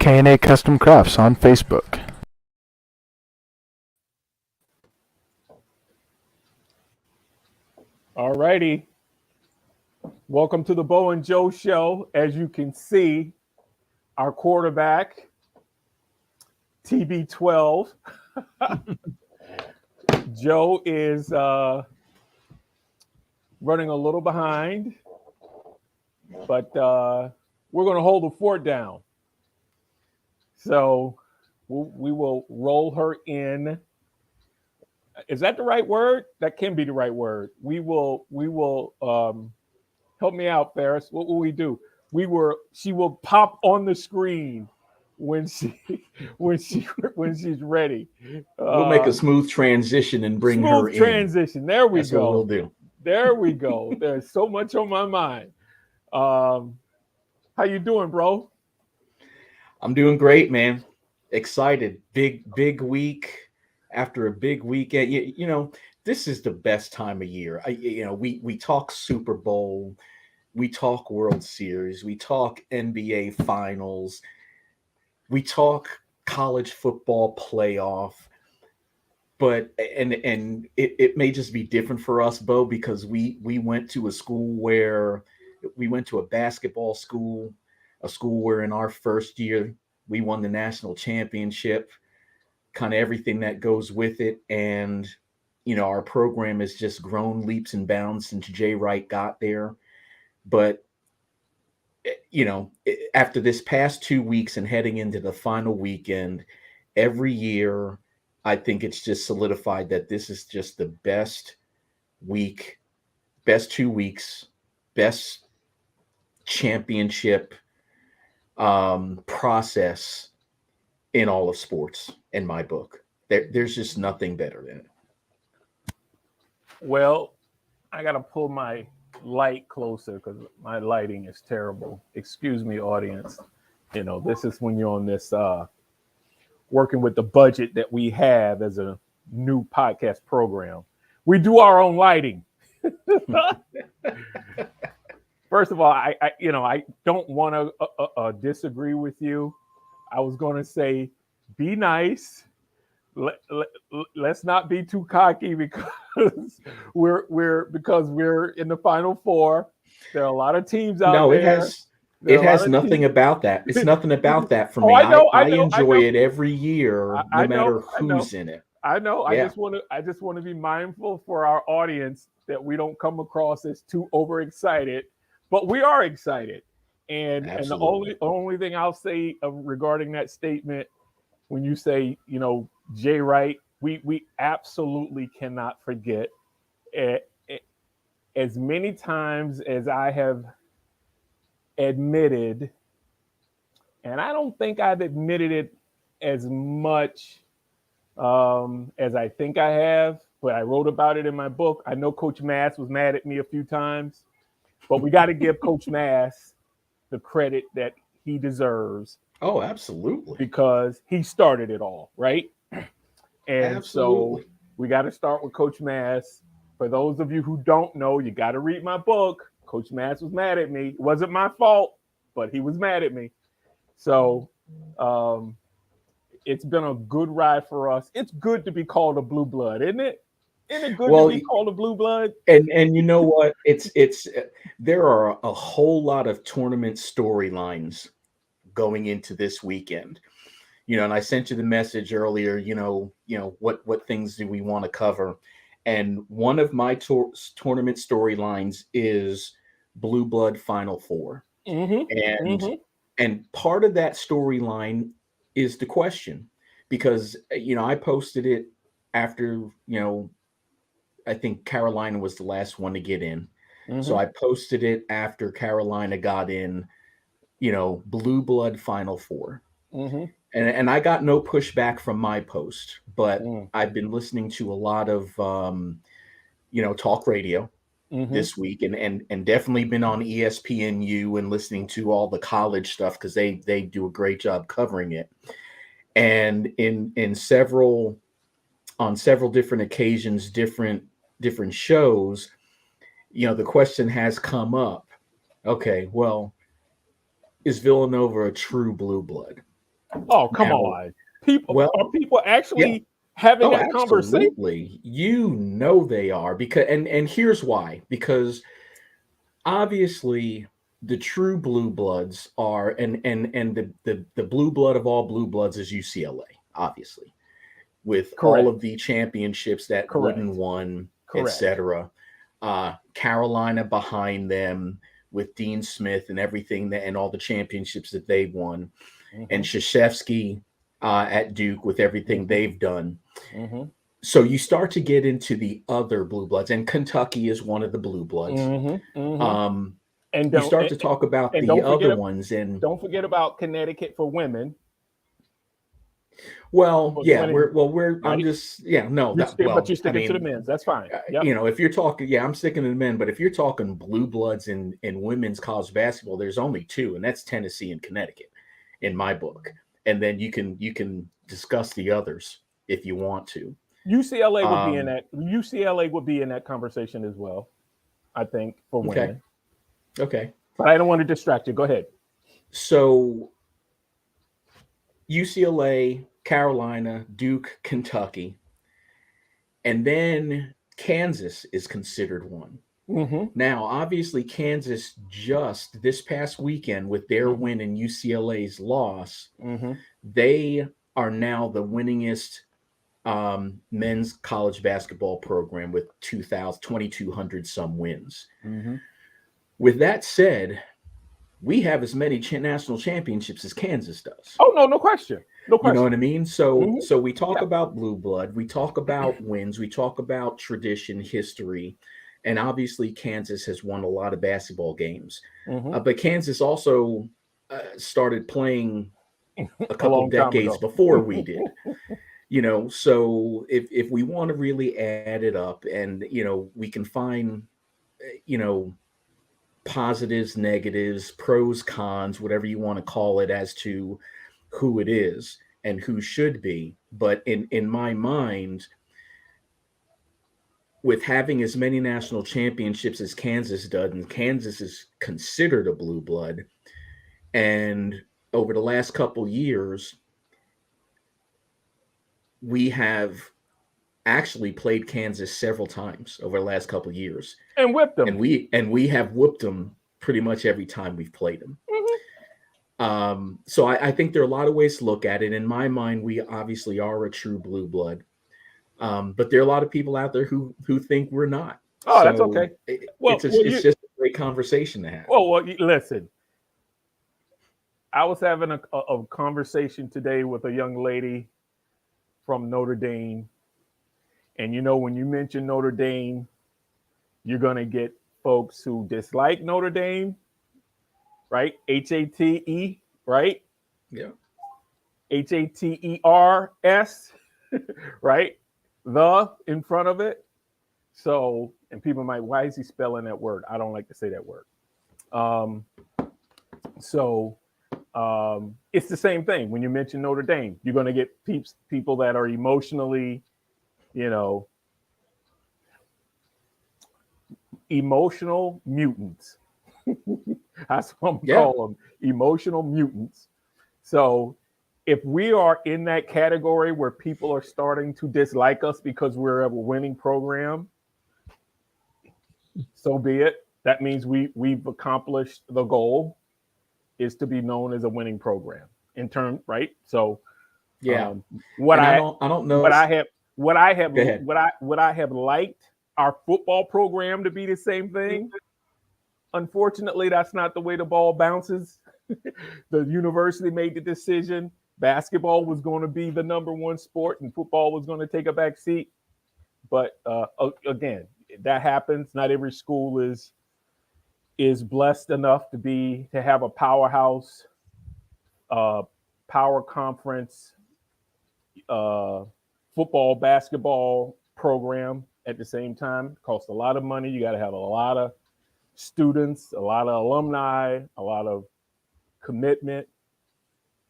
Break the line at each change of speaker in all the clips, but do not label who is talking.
K&A Custom Crafts on Facebook.
All righty. Welcome to the Bo and Joe Show. As you can see, our quarterback, TB12, Joe is running a little behind, but we're going to hold the fort down. So we will roll her in. Is that the right word? That can be the right word. We will help me out, Ferris. What will we do? She will pop on the screen when she's ready.
We'll make a smooth transition and bring her in.
Smooth transition. There we
That's
go.
what we'll do.
There we go. There's so much on my mind. How you doing, bro?
I'm doing great, man. Excited. Big week after a big weekend. You know, this is the best time of year. We talk Super Bowl, we talk World Series, we talk NBA Finals, we talk college football playoff. But it may just be different for us, Bo, because we went to a school where we went to a basketball school, a school where in our first year we won the national championship, kind of everything that goes with it. And, you know, our program has just grown leaps and bounds since Jay Wright got there. But, you know, after this past 2 weeks and heading into the final weekend, every year, I think it's just solidified that this is just the best week, best 2 weeks, best championship process in all of sports, in my book. There's just nothing better than it.
Well, I got to pull my light closer because my lighting is terrible. Excuse me, audience. You know, this is when you're on this working with the budget that we have as a new podcast program. We do our own lighting. First of all, I don't want to disagree with you. I was going to say, be nice. Let's not be too cocky because we're in the Final Four. There are a lot of teams out there.
No, it has nothing about that. It's nothing about that for me. I enjoy it every year, no matter who's in it.
I know. Yeah. I just want to be mindful for our audience that we don't come across as too overexcited, but we are excited. And the only thing I'll say regarding that statement, when you say, you know, Jay Wright, we absolutely cannot forget as many times as I have admitted, and I don't think I've admitted it as much as I think I have, but I wrote about it in my book. I know Coach Mass was mad at me a few times, but we got to give Coach Mass the credit that he deserves.
Oh, absolutely.
Because he started it all, right? And
absolutely.
So we got to start with Coach Mass. For those of you who don't know, you got to read my book. Coach Mass was mad at me. It wasn't my fault, but he was mad at me. So it's been a good ride for us. It's good to be called a blue blood, isn't it? Isn't it good to be called a blue blood?
And you know what? It's there are a whole lot of tournament storylines going into this weekend. You know, and I sent you the message earlier, you know, what things do we want to cover? And one of my tournament storylines is Blue Blood Final Four.
Mm-hmm.
And part of that storyline is the question, because, you know, I posted it after, you know, I think Carolina was the last one to get in. Mm-hmm. So I posted it after Carolina got in, you know, Blue Blood Final Four.
Mm-hmm.
And I got no pushback from my post, but I've been listening to a lot of, you know, talk radio this week and definitely been on ESPNU and listening to all the college stuff because they do a great job covering it. And on several different occasions, different shows, you know, the question has come up. Okay, well, is Villanova a true blue blood?
Oh, come
Now,
on. People
well,
are people
yeah.
actually having
Oh,
that conversation?
absolutely. You know they are, because and here's why. Because obviously the true blue bloods are, and the blue blood of all blue bloods is UCLA, obviously, with all
Correct.
of the championships that
Correct.
Wooden won,
Correct.
etc. Carolina behind them with Dean Smith and everything that, and all the championships that they won, and
Mm-hmm.
Krzyzewski at Duke with everything
Mm-hmm.
they've done.
Mm-hmm.
So you start to get into the other blue bloods, and Kentucky is one of the blue bloods.
Mm-hmm. Mm-hmm.
Um,
And
you
don't
start to talk about
and
the
don't forget
other ones, and
don't forget about Connecticut for women
well,
for the
yeah,
winning,
I'm
right?
just, yeah, no, that,
But
well,
you're
I
sticking to the
mean,
men's. That's fine. Yep.
if you're talking, yeah, I'm sticking to the men, but if you're talking blue bloods in women's college basketball, there's only two, and that's Tennessee and Connecticut, in my book. And then you can discuss the others if you want to.
UCLA would be in
Um,
that. UCLA would be in that conversation as well. I think for
okay,
women,
okay.
but I don't want to distract you. Go ahead.
So UCLA, Carolina, Duke, Kentucky, and then Kansas is considered one.
Mm-hmm.
Now, obviously, Kansas just this past weekend with their
Mm-hmm.
win and UCLA's loss,
Mm-hmm.
they are now the winningest men's college basketball program with 2,200 some wins.
Mm-hmm.
With that said, we have as many national championships as Kansas does.
Oh no, no question, no
You know what
question.
I mean? So
Mm-hmm.
so we talk
Yeah.
about blue blood, we talk about wins, we talk about tradition, history, and obviously Kansas has won a lot of basketball games.
Mm-hmm.
But Kansas also started playing a
A
couple
long time
decades
ago.
before we did. So if we want to really add it up, and we can find you know positives, negatives, pros, cons, whatever you want to call it, as to who it is and who should be. But in my mind, with having as many national championships as Kansas does, and Kansas is considered a blue blood, and over the last couple years, we have actually played Kansas several times over the last couple years,
And whip
and
them.
we have whooped them pretty much every time we've played them.
Mm-hmm.
So I think there are a lot of ways to look at it. In my mind, we obviously are a true blue blood, but there are a lot of people out there who think we're not.
Oh, that's
So
okay. Well,
it's just a great conversation to have.
listen. I was having a conversation today with a young lady from Notre Dame, and when you mention Notre Dame, you're gonna get folks who dislike Notre Dame, right? HATE, right?
Yeah.
HATERS, right? The in front of it. So, and people might, why is he spelling that word? I don't like to say that word. It's the same thing. When you mention Notre Dame, you're going to get people that are emotionally, emotional mutants. That's what I'm calling them, emotional mutants. So if we are in that category where people are starting to dislike us because we're a winning program, so be it. That means we've accomplished the goal, is to be known as a winning program in turn, right? So
Yeah.
I
don't know
what I have liked our football program to be the same thing. Unfortunately, that's not the way the ball bounces. The university made the decision basketball was going to be the number one sport and football was going to take a back seat. But again, that happens. Not every school is blessed enough to have a powerhouse, power conference, football, basketball program at the same time. It costs a lot of money. You got to have a lot of students, a lot of alumni, a lot of commitment.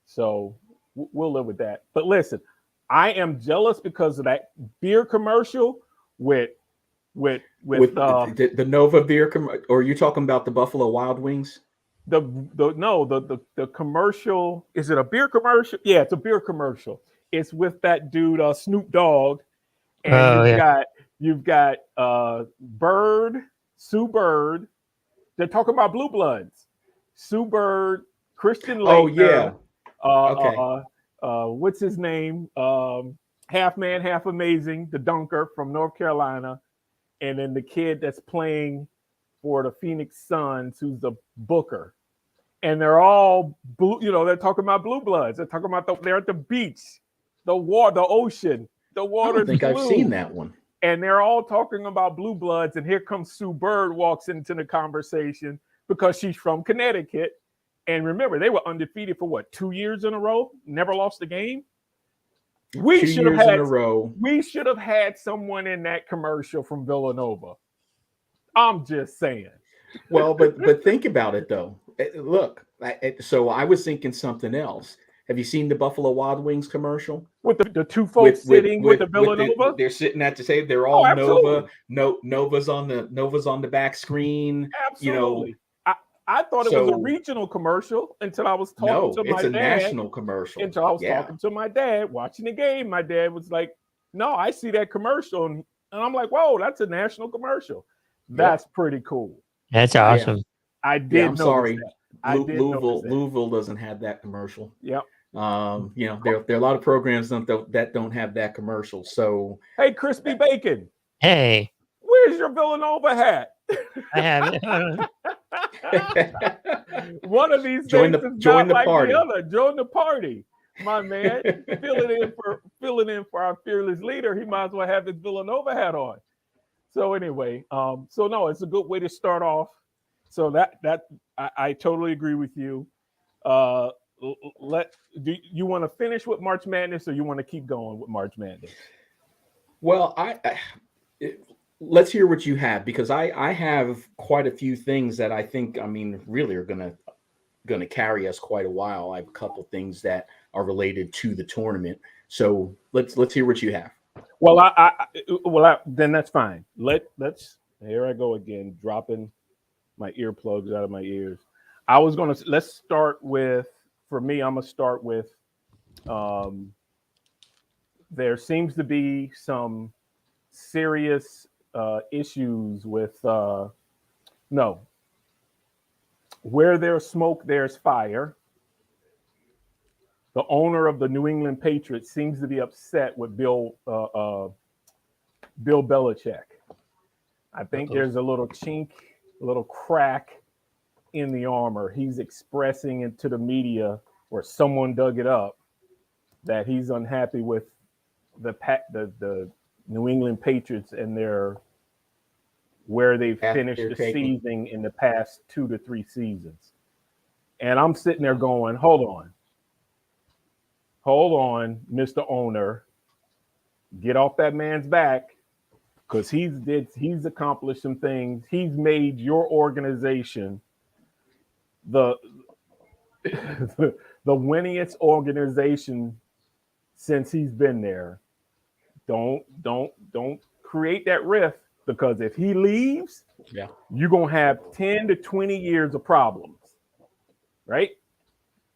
So we'll live with that. But listen, I am jealous because of that beer commercial with
the Nova beer or are you talking about the Buffalo Wild Wings?
the commercial. Is it a beer commercial? Yeah, it's a beer commercial. It's with that dude Snoop Dogg, and
Oh yeah.
you've got Bird, Sue Bird. They're talking about Blue Bloods. Sue Bird, Christian
Oh
Laettner,
yeah. Okay.
what's his name? Half man, half amazing, the dunker from North Carolina, and then the kid that's playing for the Phoenix Suns, who's the booker. And they're all blue, they're talking about Blue Bloods. They're talking about they're at the beach, the water, the ocean, the
I
water's
don't think
blue.
I've seen that one.
And they're all talking about Blue Bloods, and here comes Sue Bird walks into the conversation because she's from Connecticut. And remember, they were undefeated for 2 years in a row, never lost a game. We
2
should have
years in
had
a row.
we should have had someone in that commercial from Villanova. I'm just saying.
Well, but think about it though. Look, so I was thinking something else. Have you seen the Buffalo Wild Wings commercial?
With the two folks sitting with the Villanova?
They're sitting at the table. They're all
absolutely.
Nova. Nova's on the back screen.
Absolutely. I thought it was a regional commercial until I was talking to my dad.
It's a national commercial.
Until I was talking to my dad, watching the game. My dad was like, "No, I see that commercial," and I'm like, "Whoa, that's a national commercial. That's pretty cool."
That's awesome.
Yeah. I did.
I'm sorry.
Louisville
doesn't have that commercial.
Yep.
There are a lot of programs that don't have that commercial. So
hey, Crispy Bacon.
Hey,
where's your Villanova hat?
I have it.
One of these
join
days
the party.
The other. Join the party, my man. filling in for our fearless leader. He might as well have his Villanova hat on. So anyway, no, it's a good way to start off. So I totally agree with you. Do you want to finish with March Madness, or you want to keep going with March Madness?
Well, let's hear what you have, because I have quite a few things that I think, really are gonna carry us quite a while. I have a couple things that are related to the tournament. So let's hear what you have.
Well, then that's fine. Let's. Here I go again, dropping my earplugs out of my ears. Let's start with. For me, I'm gonna start with. There seems to be some serious issues with where there's smoke, there's fire. The owner of the New England Patriots seems to be upset with Bill Belichick. I think there's a little chink, a little crack in the armor. He's expressing it to the media, or someone dug it up, that he's unhappy with the New England Patriots and where they've finished the season in the past 2 to 3 seasons. And I'm sitting there going, hold on, Mr. Owner, get off that man's back, because he's accomplished some things. He's made your organization the winningest organization since he's been there. Don't create that rift, because if he leaves, you're gonna have 10 to 20 years of problems, right?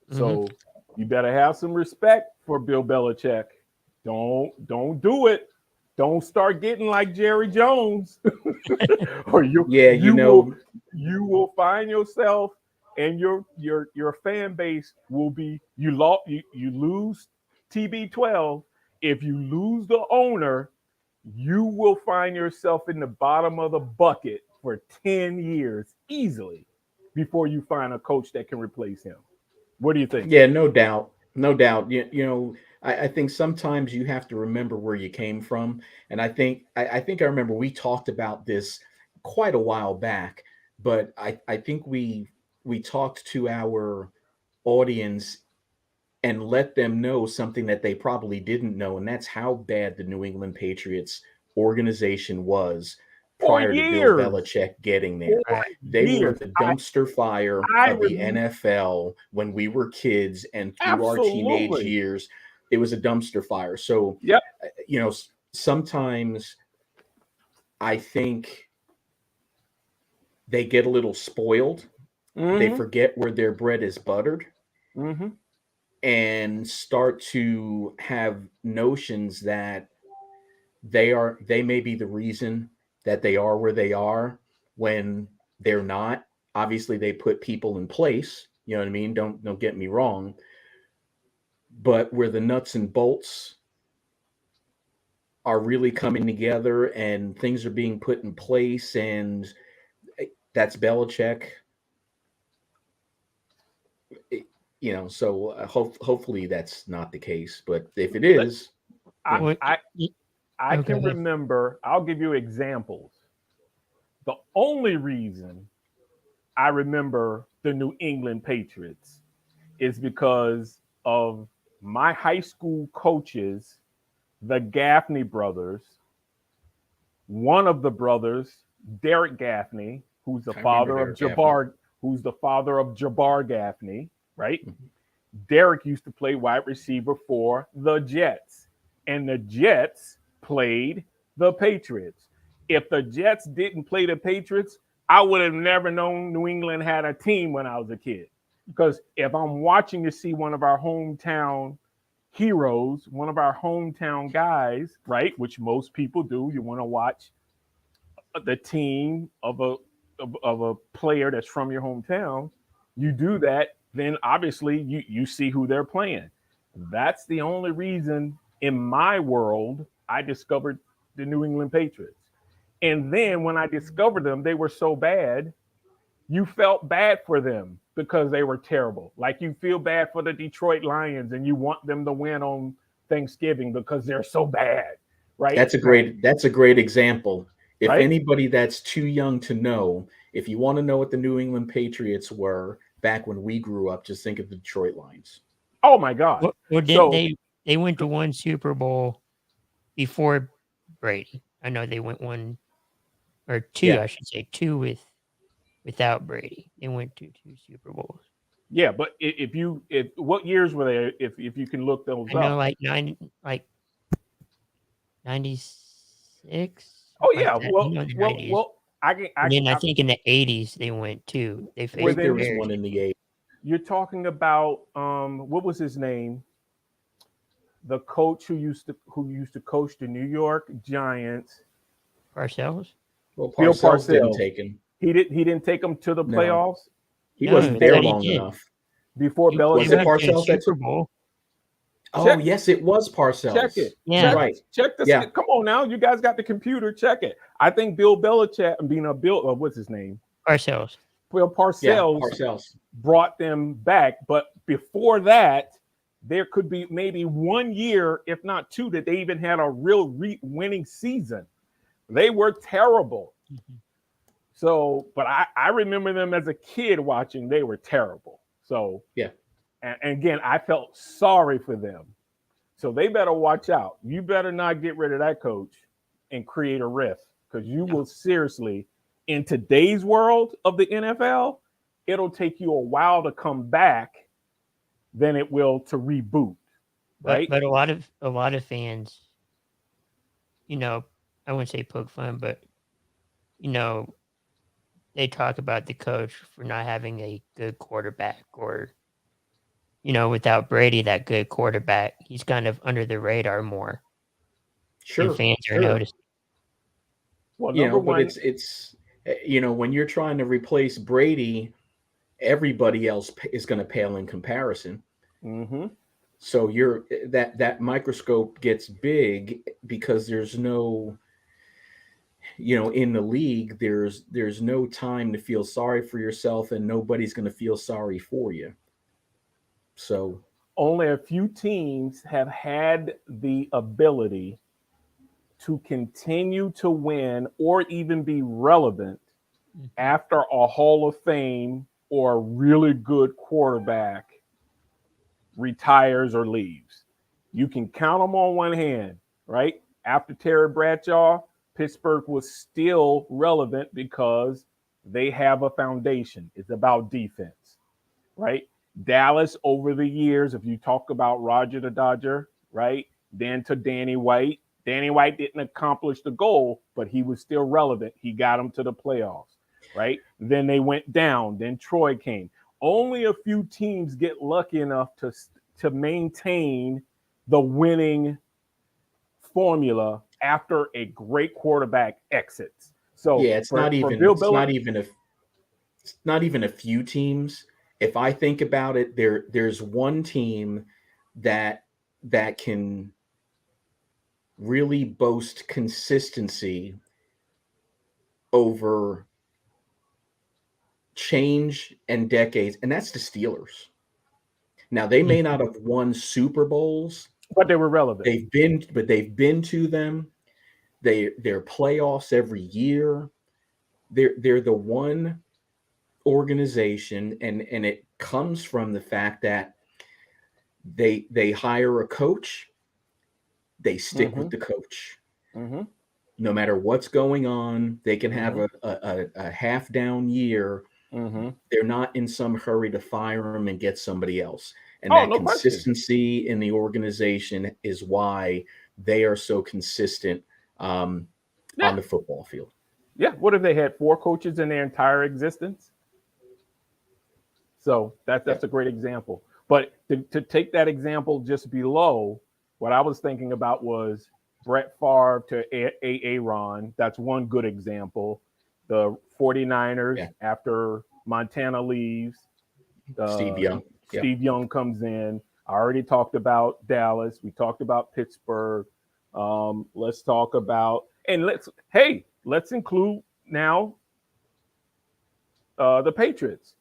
Mm-hmm. So you better have some respect for Bill Belichick. Don't do it. Don't start getting like Jerry Jones, or you will find yourself, and your fan base will be you lose TB12. If you lose the owner, you will find yourself in the bottom of the bucket for 10 years easily before you find a coach that can replace him. What do you think?
Yeah, no doubt. I think sometimes you have to remember where you came from. And I think I remember we talked about this quite a while back, but I think we talked to our audience and let them know something that they probably didn't know, and that's how bad the New England Patriots organization was prior to Bill Belichick getting there. They were the dumpster fire of the NFL when we were kids, and through our teenage years, it was a dumpster fire. So, sometimes I think they get a little spoiled They forget where their bread is buttered
Mm-hmm.
and start to have notions that they may be the reason that they are where they are when they're not. Obviously, they put people in place. You know what I mean? Don't get me wrong. But where the nuts and bolts are really coming together and things are being put in place, and that's Belichick. So hopefully that's not the case. But if it is,
I,
What-
I
y-
I
Okay.
can remember. I'll give you examples. The only reason I remember the New England Patriots is because of my high school coaches, the Gaffney brothers. One of the brothers, Derek Gaffney, who's the
I remember
father of
Derek
Jabbar, who's the father of Jabbar Gaffney, right?
Mhm.
Derek used to play wide receiver for the Jets, and the Jets played the Patriots. If the Jets didn't play the Patriots, I would have never known New England had a team when I was a kid. Because if I'm watching to see one of our hometown heroes, one of our hometown guys, right, which most people do, you want to watch the team of a player that's from your hometown, you do that, then obviously you see who they're playing. That's the only reason in my world I discovered the New England Patriots. And then when I discovered them, they were so bad, you felt bad for them because they were terrible. Like you feel bad for the Detroit Lions and you want them to win on Thanksgiving because they're so bad, right?
That's a great example. If
Right?
anybody that's too young to know, if you want to know what the New England Patriots were back when we grew up, just think of the Detroit Lions.
Oh my God.
Well, didn't
So
they went to one Super Bowl before Brady? I know they went one or two,
Yeah.
I should say, two without Brady. They went to two Super Bowls.
yeah, but if what years were they? If you can look those
I know,
up.
like 96.
Oh
Like
yeah,
that. I know the 90s.
I
And then I think in the 80s they went too. They
I
Well,
faced
think there
then
the
was
Bears.
one in the eight.
you're talking about what was his name? The coach who used to coach the New York Giants,
Parcells?
Well,
Bill
Parcells didn't
Parcells.
take him.
He didn't take them to the
No,
playoffs
he
No,
wasn't
they
there
said he
long
did.
enough.
before
They
Was it
Belichick.
went to the
Parcells that
Super
took?
Bowl.
Oh,
Check
yes, it was Parcells.
check it.
Yeah.
You're
Check
right.
check this.
Yeah.
Come on now, you guys got the computer. Check it. I think Bill Belichick being a Bill. What's his name?
Parcells.
Bill
Yeah,
Parcells
Parcells.
brought them back. But before that, there could be maybe 1 year, if not two, that they even had a real winning season. They were terrible. So, but I remember them as a kid watching, they were terrible. So,
Yeah.
and again, I felt sorry for them. So they better watch out. You better not get rid of that coach and create a rift because you will seriously, in today's world of the NFL, it'll take you a while to come back than it will to reboot. Right?
But a lot of fans, I wouldn't say poke fun, but you know, they talk about the coach for not having a good quarterback or without Brady, that good quarterback, he's kind of under the radar more. And
Sure.
fans are
Sure.
noticing.
Well,
You
number
know, but
one,
it's when you're trying to replace Brady, everybody else is going to pale in comparison.
mhm.
So that microscope gets big because there's no, in the league, there's no time to feel sorry for yourself, and nobody's going to feel sorry for you. So
Only a few teams have had the ability to continue to win or even be relevant after a Hall of Fame or a really good quarterback retires or leaves. You can count them on one hand, right? After Terry Bradshaw, Pittsburgh was still relevant because they have a foundation. It's about defense, right? Dallas over the years, if you talk about Roger the Dodger, right? Then to Danny White. Danny White didn't accomplish the goal, but he was still relevant. He got them to the playoffs. right? Then they went down. Then Troy came. Only a few teams get lucky enough to maintain the winning formula after a great quarterback exits. So
Yeah, it's not
for
even
Bill
it's
Belichick,
not even a few teams. If I think about it, there's one team that can really boast consistency over change and decades, and that's the Steelers. Now they may not have won Super Bowls,
but they were relevant.
they've been to them. They're playoffs every year. They're the one organization, and it comes from the fact that they hire a coach, they stick with the coach.
Mm-hmm.
No matter what's going on, they can have
Mm-hmm.
a half down year.
Mm-hmm.
They're not in some hurry to fire him and get somebody else. And
Oh,
that
no question.
consistency in the organization is why they are so consistent on the football field.
Yeah. What if they had 4 coaches in their entire existence? So that's a great example. But to take that example just below, what I was thinking about was Brett Favre to Aaron. That's one good example. The 49ers after Montana leaves.
Steve Young.
Steve Young comes in. I already talked about Dallas. We talked about Pittsburgh. Let's talk about, and let's include now the Patriots.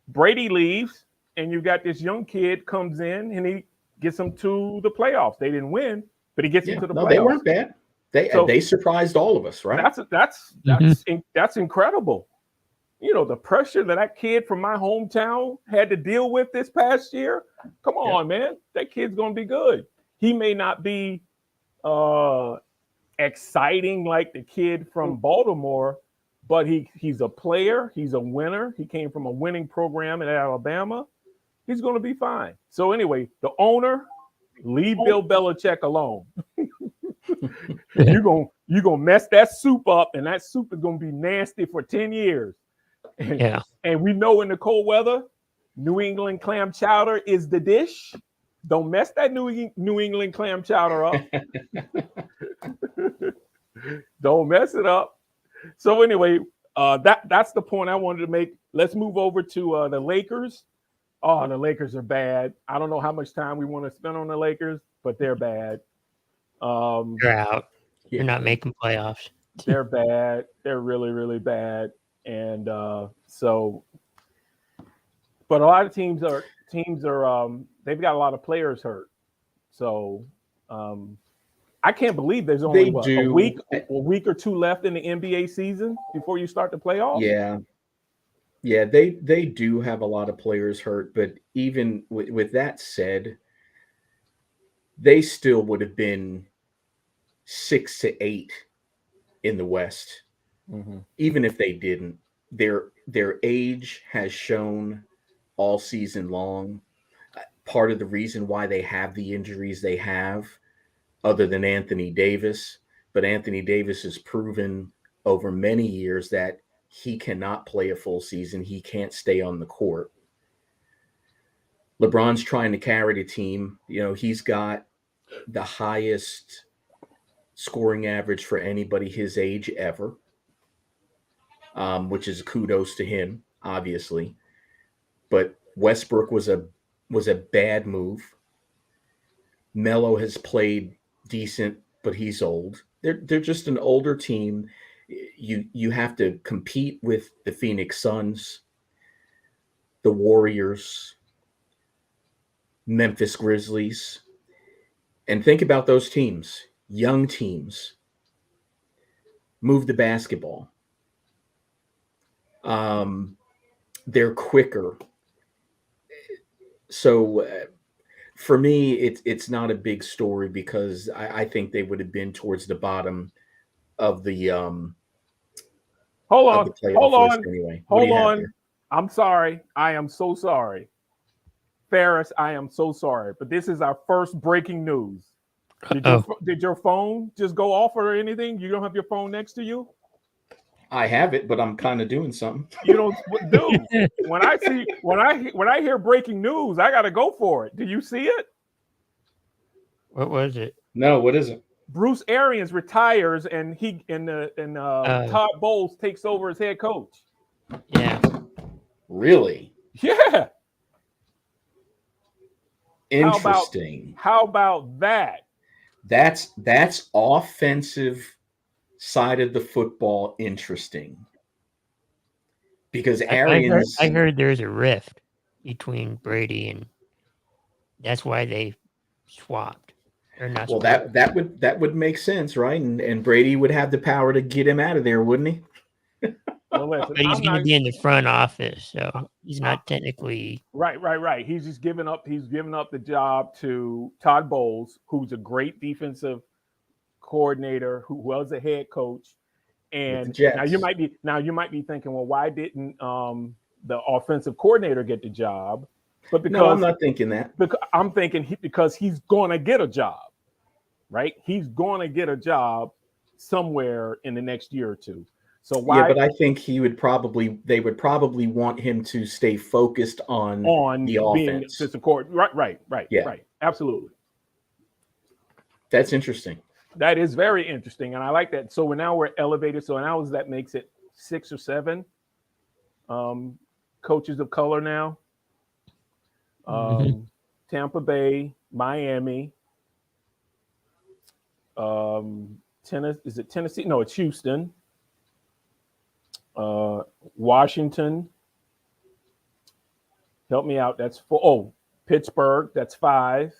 Brady leaves, and you got this young kid comes in, and he gets them to the playoffs. They didn't win, but he gets them to the playoffs.
They weren't bad. They surprised all of us, right?
That's incredible. You know, the pressure that kid from my hometown had to deal with this past year. Come on, man. That kid's going to be good. He may not be exciting like the kid from Baltimore, but he's a player. He's a winner. He came from a winning program in Alabama. He's going to be fine. So anyway, the owner, leave Bill Belichick alone. You're gonna mess that soup up, and that soup is going to be nasty for 10 years. And we know in the cold weather, New England clam chowder is the dish. Don't mess that New England clam chowder up. Don't mess it up. So anyway, that's the point I wanted to make. Let's move over to the Lakers. Oh, the Lakers are bad. I don't know how much time we want to spend on the Lakers, but they're bad.
You're out. You're not making playoffs.
They're bad. They're really, really bad. And so, but a lot of teams are they've got a lot of players hurt. So I can't believe there's only a week or two left in the NBA season before you start the playoffs.
Yeah, they do have a lot of players hurt, but even with that said, they still would have been 6 to 8 in the West.
Mm-hmm.
Even if they didn't. Their age has shown all season long. Part of the reason why they have the injuries they have, other than Anthony Davis, but Anthony Davis has proven over many years that he cannot play a full season. He can't stay on the court. LeBron's trying to carry the team. You know, he's got the highest scoring average for anybody his age ever, which is kudos to him, obviously. But Westbrook was a bad move. Melo has played decent, but he's old. They're just an older team. You have to compete with the Phoenix Suns, the Warriors, Memphis Grizzlies, and think about those teams, young teams. Move the basketball. They're quicker. So for me, it's not a big story because I think they would have been towards the bottom of the
hold on.
Anyway.
Hold on. I'm sorry. I am so sorry. Ferris, I am so sorry. But this is our first breaking news. Did your phone just go off or anything? You don't have your phone next to you?
I have it, but I'm kind of doing something.
You don't, dude. When I hear breaking news, I gotta go for it. Do you see it?
What was it?
No, what is it?
Bruce Arians retires, and Todd Bowles takes over as head coach.
Yeah.
Really
Yeah.
interesting.
How about that?
That's offensive side of the football interesting. Because Arians,
I heard there's a rift between Brady and that's why they swapped. Or not
well,
swapped.
that would make sense, right? And Brady would have the power to get him out of there, wouldn't he?
Well, listen,
But he's going to be in the front office, so he's not technically
right. He's just giving up. He's giving up the job to Todd Bowles, who's a great defensive coordinator, who was a head coach. And now you might be thinking, well, why didn't the offensive coordinator get the job? But because
no, I'm not thinking that.
Because I'm thinking because he's going to get a job, right? He's going to get a job somewhere in the next year or two. So why?
Yeah, but I think they would probably want him to stay focused on the
being
offense.
assistant coordinator. Right. Absolutely.
That's interesting.
That is very interesting, and I like that. So now we're elevated. So now that makes it 6 or 7 coaches of color now. Tampa Bay, Miami, is it Tennessee? No, it's Houston. Washington. Help me out. That's 4. Oh, Pittsburgh. That's 5.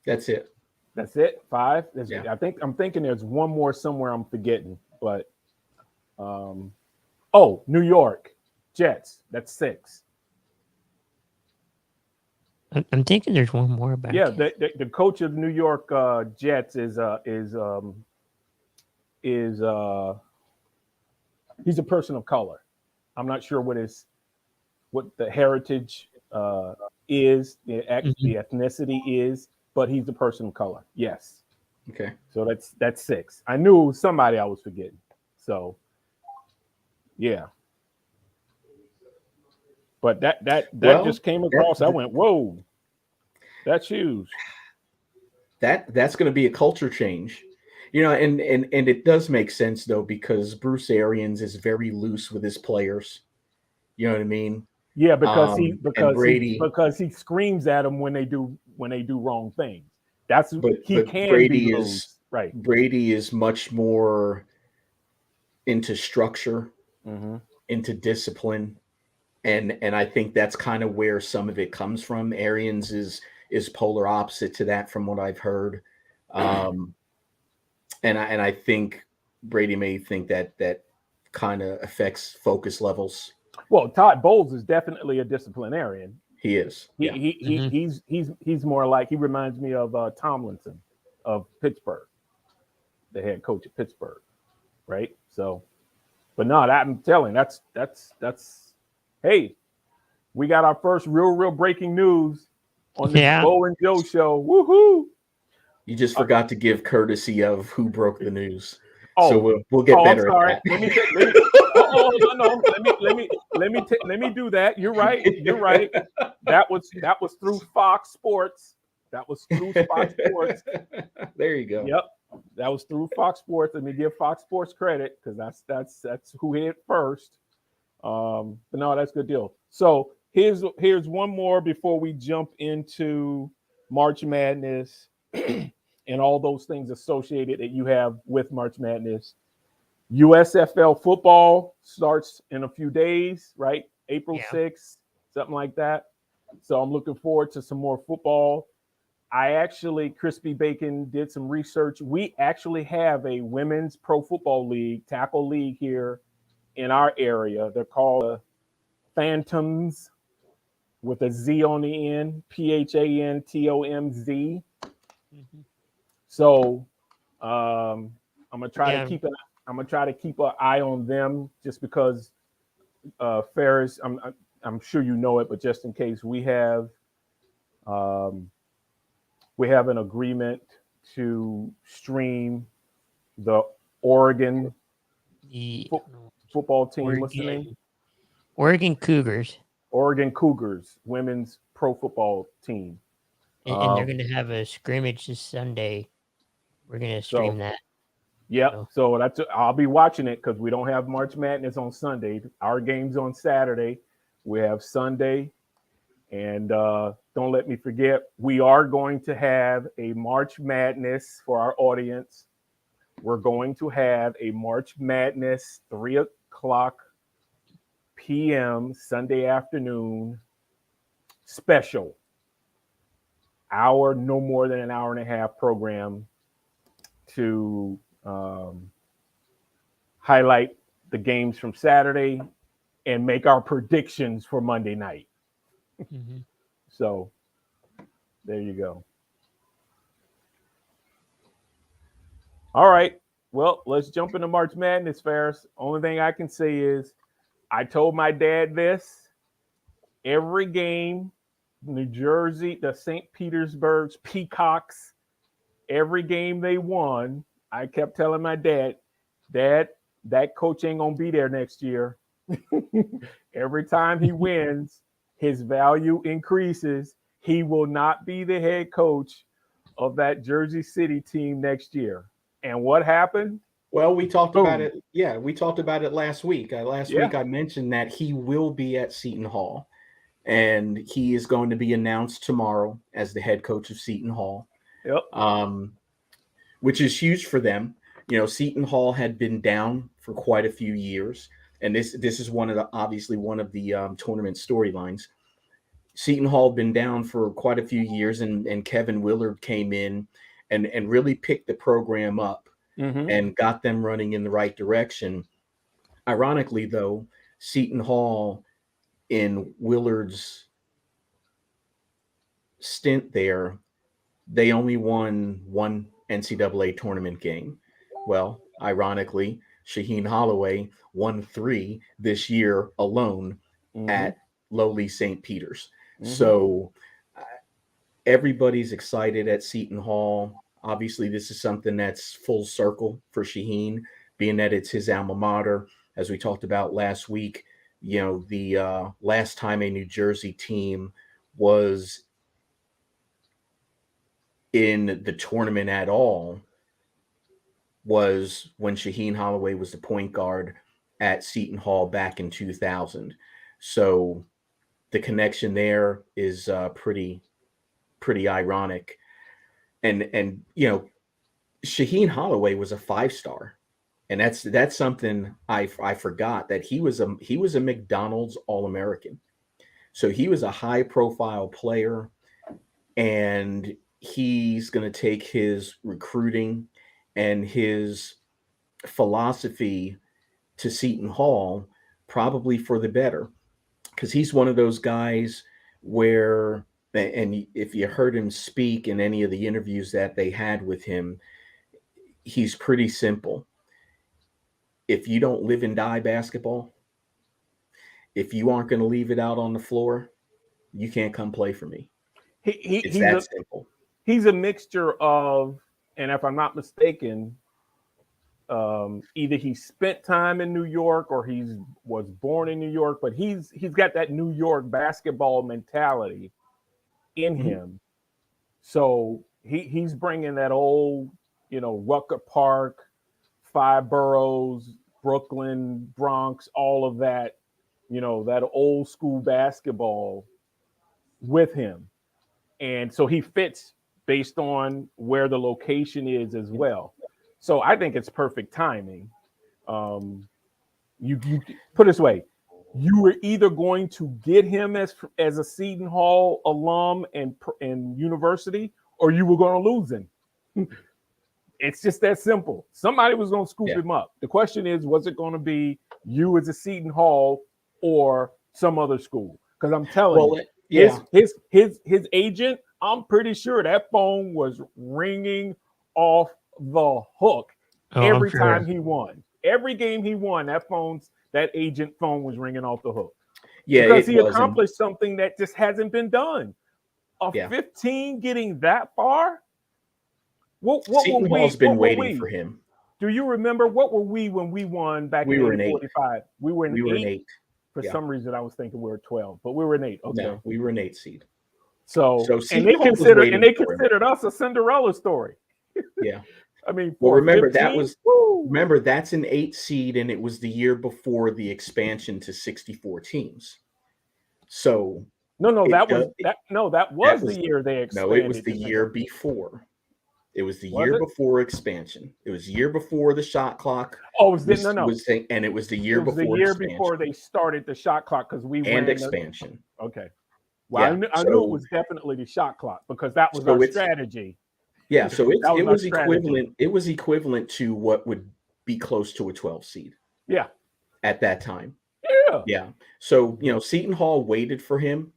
That's it.
That's it. 5.
Yeah.
I'm thinking there's one more somewhere I'm forgetting, but New York Jets. That's 6.
I'm thinking there's one more about.
Yeah, the coach of New York Jets is he's a person of color. I'm not sure what the heritage is, the ethnicity is, but he's a person of color. Yes.
Okay.
So that's 6. I knew it was somebody I was forgetting. So yeah. But that just came across. I went, whoa, that's huge.
That's going to be a culture change, and it does make sense though, because Bruce Arians is very loose with his players. You know what I mean?
Yeah, because he screams at them when they do wrong things.
Brady is much more into structure, into discipline. And I think that's kind of where some of it comes from. Arians is polar opposite to that, from what I've heard, and I think Brady may think that kind of affects focus levels.
Well, Todd Bowles is definitely a disciplinarian.
He is.
He's more like, he reminds me of Tomlinson of Pittsburgh, the head coach of Pittsburgh, right? So, but no, I'm telling that's. Hey, we got our first real breaking news on the Bo and Joe show. Woohoo!
You just forgot to give courtesy of who broke the news. So we'll get better at that.
Let me do that. You're right. That was through Fox Sports.
There you go.
Yep. That was through Fox Sports. Let me give Fox Sports credit, because that's who hit first. But no, that's a good deal. So here's one more before we jump into March Madness and all those things associated that you have with March Madness. USFL football starts in a few days, right? April 6th, something like that. So I'm looking forward to some more football. Crispy Bacon did some research. We actually have a women's pro football league, tackle league here in our area. They're called Phantoms, with a Z on the end, PHANTOMZ. So I'm gonna try to keep an eye on them, just because Ferris. I'm sure you know it, but just in case, we have an agreement to stream the Oregon
the
Fo- football team. What's the name?
Oregon Cougars.
Oregon Cougars, women's pro football team.
And they're going to have a scrimmage this Sunday. We're going to stream that.
Yep. So I'll be watching it because we don't have March Madness on Sunday. Our game's on Saturday. We have Sunday. And don't let me forget, we are going to have a March Madness for our audience. We're going to have a March Madness 3:00 p.m. Sunday afternoon special. No more than an hour and a half program to highlight the games from Saturday and make our predictions for Monday night.
Mm-hmm.
So there you go. All right. Well, let's jump into March Madness, Ferris. Only thing I can say is I told my dad this. Every game, New Jersey, the St. Petersburg's Peacocks, every game they won, I kept telling my dad, that coach ain't going to be there next year. Every time he wins, his value increases. He will not be the head coach of that Jersey City team next year. And what happened?
Well, we talked about it. Yeah, we talked about it last week. Last week, I mentioned that he will be at Seton Hall, and he is going to be announced tomorrow as the head coach of Seton Hall.
Yep.
Which is huge for them. You know, Seton Hall had been down for quite a few years, and this is obviously one of the tournament storylines. Seton Hall had been down for quite a few years, and Kevin Willard came in and really picked the program up. Mm-hmm. And got them running in the right direction. Ironically, though, Seton Hall, in Willard's stint there, they only won one NCAA tournament game. Well, ironically, Shaheen Holloway won 3 this year alone at lowly St. Peter's. Mm-hmm. So everybody's excited at Seton Hall. Obviously, this is something that's full circle for Shaheen, being that it's his alma mater. As we talked about last week, you know, the last time a New Jersey team was in the tournament at all was when Shaheen Holloway was the point guard at Seton Hall back in 2000. So the connection there is pretty ironic. And you know, Shaheen Holloway was a 5-star, and that's something I forgot, that he was a McDonald's All-American. So he was a high-profile player, and he's going to take his recruiting and his philosophy to Seton Hall probably for the better, because he's one of those guys where. And if you heard him speak in any of the interviews that they had with him, he's pretty simple. If you don't live and die basketball, if you aren't going to leave it out on the floor, you can't come play for me. It's that simple.
He's a mixture of, and if I'm not mistaken, either he spent time in New York or he was born in New York, but he's got that New York basketball mentality in him. So he's bringing that old, you know, Rucker Park, 5 boroughs, Brooklyn, Bronx, all of that, you know, that old school basketball with him. And so he fits based on where the location is as well. So I think it's perfect timing. You put it this way, you were either going to get him as a Seton Hall alum and university, or you were going to lose him. It's just that simple. Somebody was going to scoop him up. The question is, was it going to be you as a Seton Hall or some other school? Because I'm telling you, his agent, I'm pretty sure that phone was ringing off the hook every time he won. Every game he won, that agent phone was ringing off the hook. Yeah, because he accomplished something that just hasn't been done. 15 getting that far?
Seton Hall's been waiting for him.
Do you remember what were we when we won back
We
in
were in 8.
45? We were in
We were in
8.
8.
For
Yeah.
some reason, I was thinking we were 12, but we were in 8. Okay.
No, we were an 8 seed.
So
So
and
Seton
they
Hall was
considered
waiting
and they
for him.
considered us a Cinderella story.
Yeah.
I mean,
Well,
for
remember
15,
that was
woo.
remember that's an 8 seed, and it was the year before the expansion to 64 teams. So
No,
it
that was
does-
that. No, that
that
was the year they expanded.
no, it was the
to
year
Cinderella.
before. It was the
Was
year
it?
before expansion. It was the year before the shot clock
Oh, it was no.
and it was the
It
year
was the
before
year
expansion
before they started the shot clock because we
and
ran the,
expansion.
okay. Well,
Yeah,
I knew
so-
it was definitely the shot clock because that was
So
our
it's-
strategy.
Yeah, so
That was
it
our
was
strategy.
equivalent. It was equivalent to what would be close to a 12 seed
Yeah.
at that time.
Yeah.
Yeah. So, Seton Hall waited for him,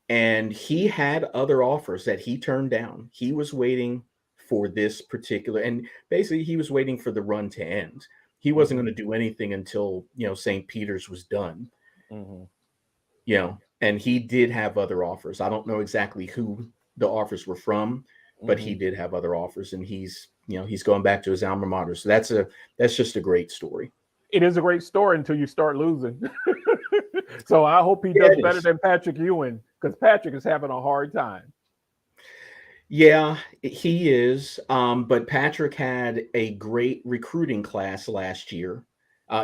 and he had other offers that he turned down. He was waiting for this particular, and basically he was waiting for the run to end. He wasn't going to do anything until, St. Peter's was done,
Mhm.
and he did have other offers. I don't know exactly who the offers were from, but he
Mhm.
did have other offers, and he's going back to his alma mater. So that's just a great story.
It is a great story until you start losing. So I hope he
Yeah,
does
it
better
is.
than Patrick Ewing because Patrick is having a hard time.
Yeah, he is. But Patrick had a great recruiting class last year.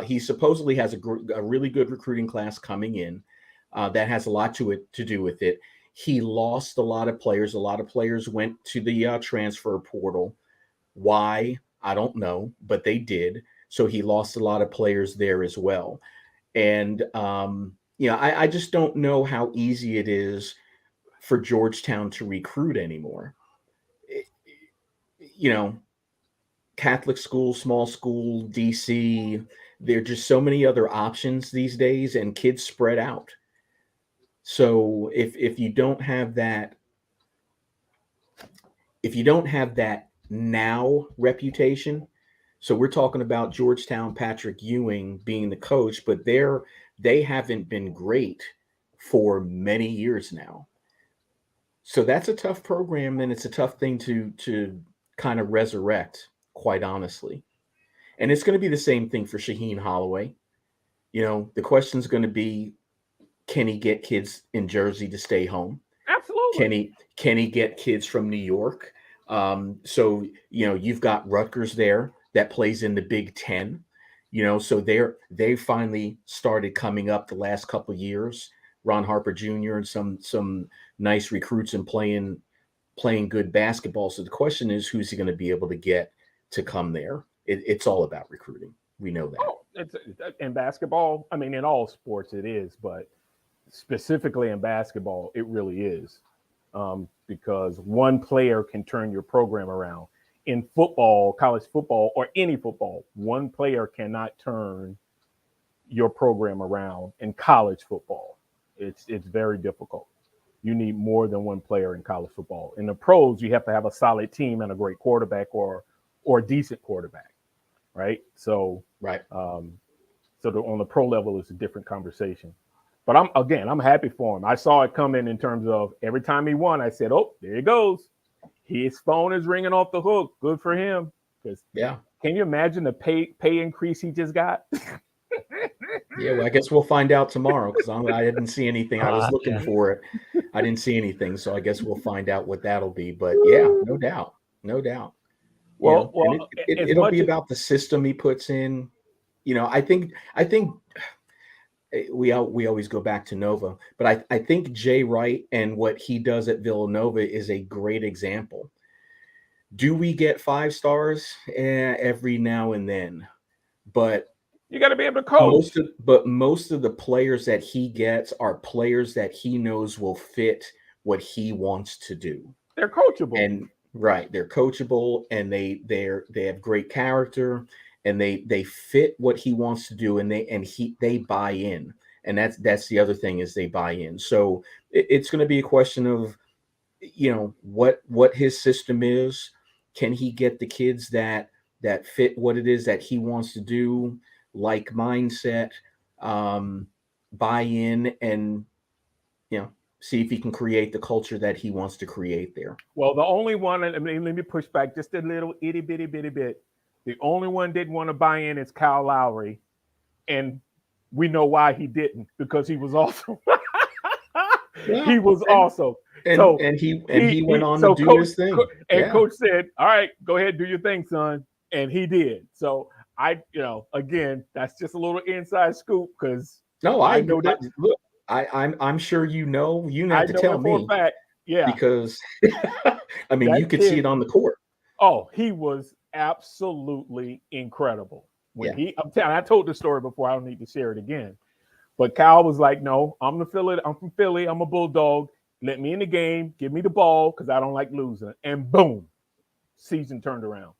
He supposedly has a really good recruiting class coming in. That has a lot to do with it. He lost a lot of players. A lot of players went to the transfer portal. Why? I don't know, but they did. So he lost a lot of players there as well. And I just don't know how easy it is for Georgetown to recruit anymore. Catholic school, small school, DC, there are just so many other options these days, and kids spread out. So if you don't have that, now reputation, so we're talking about Georgetown, Patrick Ewing being the coach, but they haven't been great for many years now. So that's a tough program, and it's a tough thing to kind of resurrect, quite honestly. And it's going to be the same thing for Shaheen Holloway. The question is going to be, can he get kids in Jersey to stay home?
Absolutely.
Can he get kids from New York? So you've got Rutgers there that plays in the Big Ten. So they finally started coming up the last couple of years. Ron Harper Jr. and some nice recruits and playing good basketball. So the question is, who's he going to be able to get to come there? It's all about recruiting. We know that.
Oh, it's in basketball. I mean, in all sports it is, but specifically in basketball, it really is, because one player can turn your program around. In football, college football, or any football, one player cannot turn your program around. In college football, it's very difficult. You need more than one player in college football. In the pros, you have to have a solid team and a great quarterback or a decent quarterback, right? So
Right.
on the pro level, it's a different conversation. But I'm happy for him. I saw it coming in terms of every time he won, I said, "Oh, there he goes. His phone is ringing off the hook. Good for him." Because
Yeah.
can you imagine the pay increase he just got?
Yeah, well, I guess we'll find out tomorrow because I didn't see anything. I was looking
Yeah.
for it. I didn't see anything, so I guess we'll find out what that'll be. But yeah, no doubt.
Well,
And
as
it'll
much
be
as-
about the system he puts in. I think we always go back to Nova, but I think Jay Wright and what he does at Villanova is a great example. Do we get 5 stars? Every now and then, but
you got to be able to coach.
most of the players that he gets are players that he knows will fit what he wants to do.
They're coachable.
And right, they're coachable, and they have great character, and they fit what he wants to do, and they buy in. And that's the other thing, is they buy in. So it's going to be a question of what his system is. Can he get the kids that fit what it is that he wants to do, like mindset, buy in, and see if he can create the culture that he wants to create there.
Well, the only one, let me push back just a little itty bitty bit. The only one didn't want to buy in is Kyle Lowry, and we know why he didn't, because he was awesome. He was awesome.
And he went on to do
coach,
his thing.
Coach said, "All right, go ahead, do your thing, son," and he did. So again, that's just a little inside scoop, because
I
know that.
Look, I'm sure you know. You have to
know
tell
it for
me,
a fact. Yeah,
because I mean, you could see it on the court.
Oh, he was absolutely incredible. I told the story before. I don't need to share it again. But Kyle was like, "No, I'm from Philly. I'm a Bulldog. Let me in the game. Give me the ball, because I don't like losing." And boom, season turned around.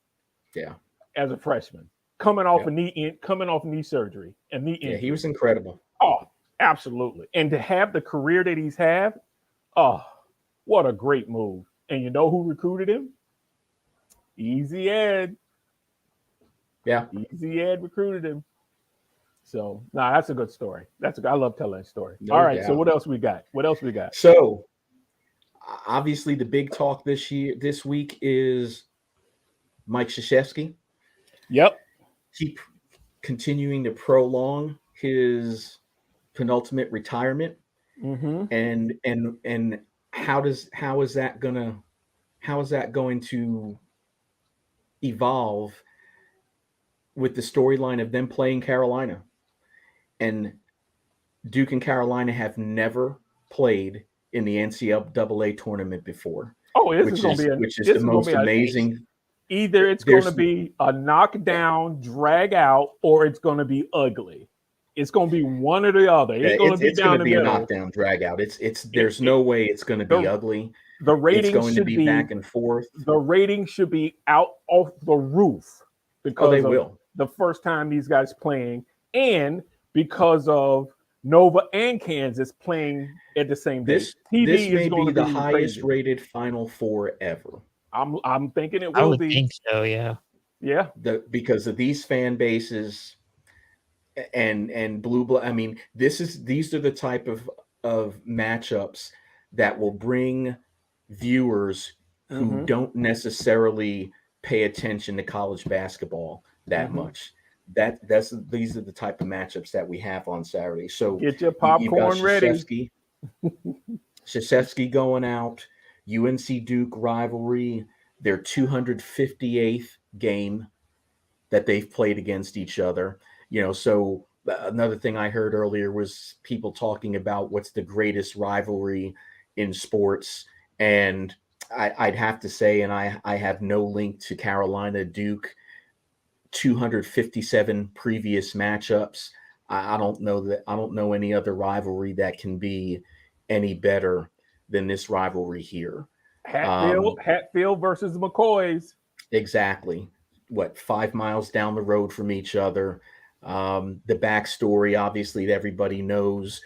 Yeah,
as a freshman, coming off knee surgery and knee injury.
Yeah, he was incredible.
Oh, absolutely. And to have the career that he's had, oh, what a great move. And you know who recruited him? Easy Ed.
Yeah,
Easy Ed recruited him. So, that's a good story. I love telling that story.
No
All right,
doubt.
so what else we got?
So, obviously, the big talk this week is Mike Krzyzewski.
Yep.
Keep continuing to prolong his penultimate retirement.
Mm-hmm.
And how is that going to evolve with the storyline of them playing Carolina? And Duke and Carolina have never played in the NCAA tournament before.
Oh, this is going to be
the most amazing.
Either it's going to be a knockdown, drag out, or it's going to be ugly. It's going to be one or the other. It's going to be down the middle.
A knockdown, drag out. There's no way it's going to be ugly.
The rating
it's going to be back and forth.
The rating should be out off the roof, because
they will.
The first time these guys playing, and because of Nova and Kansas playing at the same day.
This may be the highest rated Final Four ever.
I'm thinking it will be.
I would think so, yeah.
Yeah.
Because of these fan bases and blue blood. I mean, these are the type of matchups that will bring viewers who don't necessarily pay attention to college basketball that much. These are the type of matchups that we have on Saturday. So
get your popcorn ready.
Krzyzewski going out. UNC Duke rivalry, their 258th game that they've played against each other. So another thing I heard earlier was people talking about what's the greatest rivalry in sports. And I'd have to say, and I have no link to Carolina Duke 257 previous matchups. I don't know any other rivalry that can be any better than this rivalry here.
Hatfield versus McCoys.
Exactly. 5 miles down the road from each other. The backstory, obviously, that everybody knows.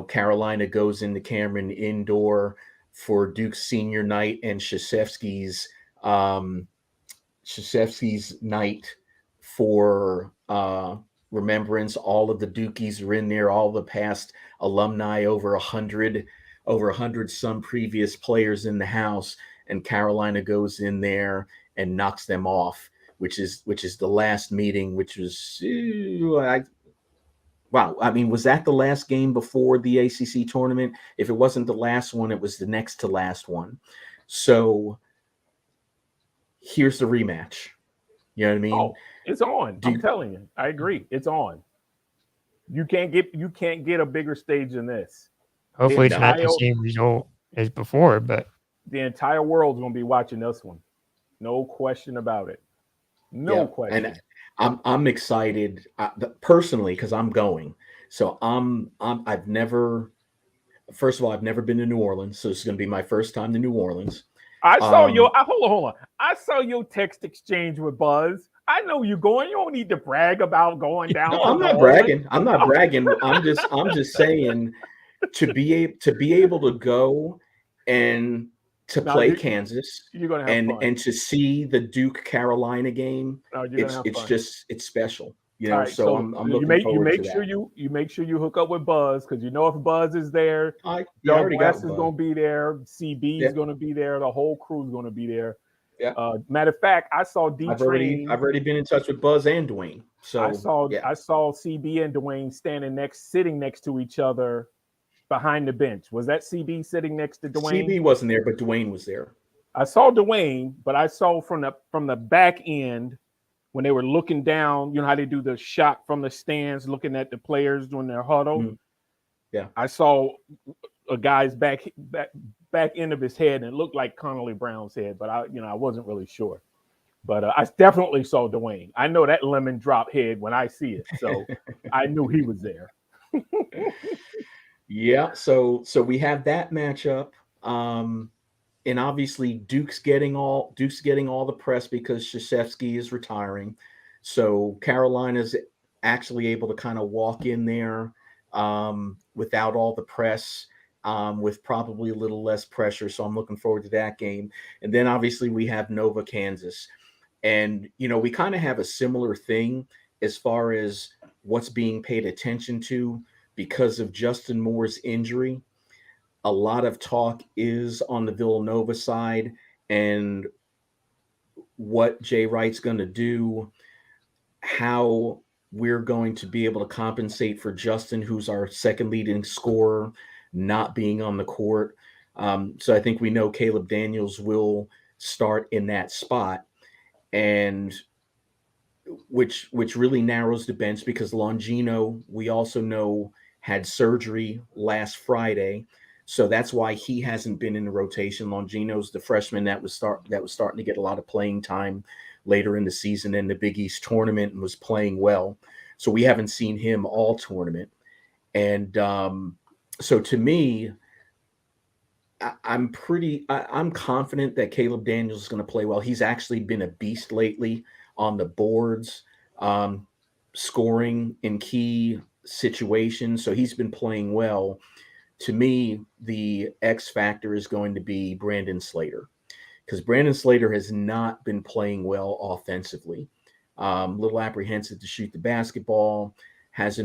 Carolina goes into Cameron Indoor for Duke's senior night and Krzyzewski's night for remembrance. All of the Dukies are in there. All the past alumni, over 100 some previous players in the house, and Carolina goes in there and knocks them off, which is the last meeting, which was wow. I mean, was that the last game before the ACC tournament? If it wasn't the last one, it was the next to last one. So here's the rematch. You know what I mean?
Oh, it's on. I'm telling you, I agree. It's on. You can't get a bigger stage than this.
Hopefully it's not the same result as before, but
the entire world's going to be watching this one. No question about it. No question.
And I'm excited personally, because I'm going. So I've never been to New Orleans, so this is going to be my first time to New Orleans.
I saw hold on. I saw your text exchange with Buzz. I know you're going. You don't need to brag about going down.
No, I'm not bragging. I'm just saying, to be able to go and to play Kansas,
you're gonna have fun.
And to see the Duke Carolina game, it's special.
Right,
so I'm looking forward to that.
You make sure you hook up with Buzz, because if Buzz is there,
Doug
West is going to be there, CB is going to be there, the whole crew is going to be there,
Yeah.
Matter of fact, I saw
I've already been in touch with Buzz and Dwayne. So
I saw
yeah.
CB and Dwayne sitting next to each other behind the bench. Was that CB sitting next to Dwayne?
CB wasn't there, but Dwayne was there.
I saw Dwayne, but I saw from the back end when they were looking down. You know how they do the shot from the stands, looking at the players doing their huddle.
Mhm. Yeah.
I saw a guy's back end of his head, and it looked like Connolly Brown's head, but I wasn't really sure. But I definitely saw Dwayne. I know that lemon drop head when I see it, so I knew he was there.
Yeah, so we have that matchup, and obviously Duke's getting all the press because Krzyzewski is retiring. So Carolina's actually able to kind of walk in there without all the press, with probably a little less pressure. So I'm looking forward to that game. And then obviously we have Nova, Kansas. And, we kind of have a similar thing as far as what's being paid attention to because of Justin Moore's injury. A lot of talk is on the Villanova side and what Jay Wright's going to do, how we're going to be able to compensate for Justin, who's our second leading scorer, not being on the court. So I think we know Caleb Daniels will start in that spot. And which really narrows the bench because Longino, we also know, had surgery last Friday. So that's why he hasn't been in the rotation. Longino's the freshman that was starting to get a lot of playing time later in the season in the Big East tournament and was playing well. So we haven't seen him all tournament. And so to me, I'm confident that Caleb Daniels is going to play well. He's actually been a beast lately on the boards, scoring in key situations. So he's been playing well. To me, the X factor is going to be Brandon Slater, because Brandon Slater has not been playing well offensively. A little apprehensive to shoot the basketball, has